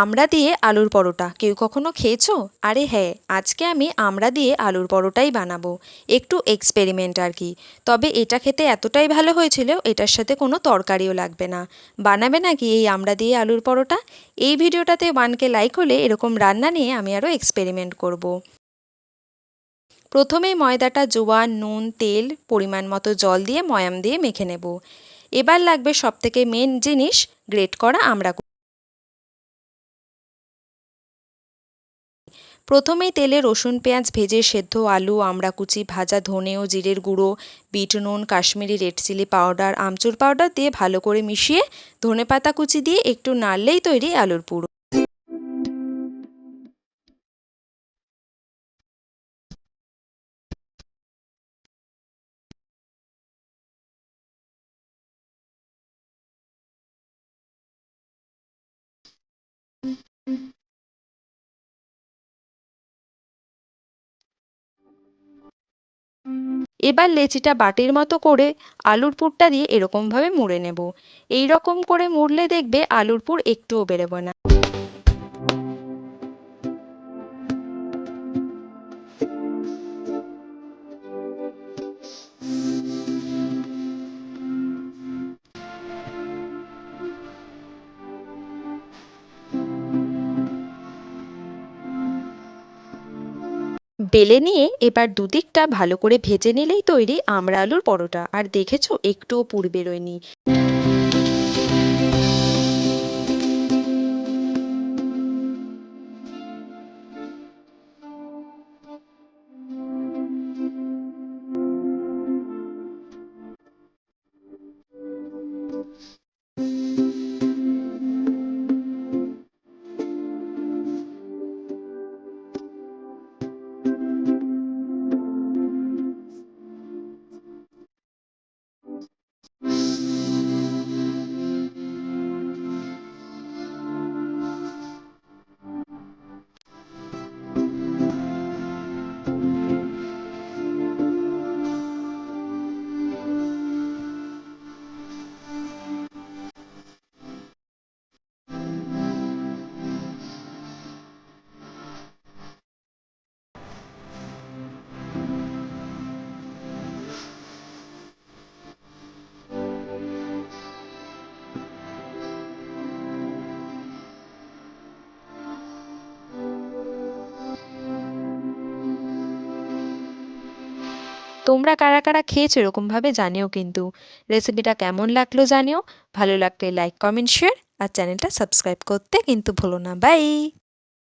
আমড়া দিয়ে আলুর পরোটা কেউ কখনো খেয়েছো? আরে হ্যাঁ, আজকে আমি আমড়া দিয়ে আলুর পরোটাই বানাবো। একটু এক্সপেরিমেন্ট আর কি। তবে এটা খেতে এতটাই ভালো হয়েছিল, এটার সাথে কোনো তরকারিও লাগবে না। বানাবে নাকি এই আমড়া দিয়ে আলুর পরোটা? এই ভিডিওটাতে 1K লাইক হলে এরকম রান্না নিয়ে আমি আরও এক্সপেরিমেন্ট করব। প্রথমেই ময়দাটা জোয়ান, নুন, তেল, পরিমাণ মতো জল দিয়ে ময়াম দিয়ে মেখে নেব। এবার লাগবে সবথেকে মেন জিনিস, গ্রেট করা আমড়া। প্রথমেই তেলে রসুন পেঁয়াজ ভেজে সেদ্ধ আলু, আমড়া কুচি, ভাজা ধনে ও জিরের গুঁড়ো, বিট নুন, কাশ্মীরি রেড চিলি পাউডার, আমচুর পাউডার দিয়ে ভালো করে মিশিয়ে ধনেপাতা কুচি দিয়ে একটু নাড়লেই তৈরি আলুর পুরো। এবার লেচিটা বাটির মতো করে আলুর পুরটা দিয়ে এরকমভাবে মুড়ে নেব। এই রকম করে মুড়লে দেখবে আলুর পুর একটুও বেরোবে না। বেলে নিয়ে এবার দুদিকটা ভালো করে ভেজে নিলেই তৈরি আমড়া আলুর পরোটা। আর দেখেছো, একটুও পুর বেরোয়নি। তোমরা কারা কারা খেয়েছো এরকমভাবে জানিও কিন্তু। রেসিপিটা কেমন লাগলো জানিও। ভালো লাগলে লাইক কমেন্ট শেয়ার আর চ্যানেলটা সাবস্ক্রাইব করতে কিন্তু ভুলো না। বাই।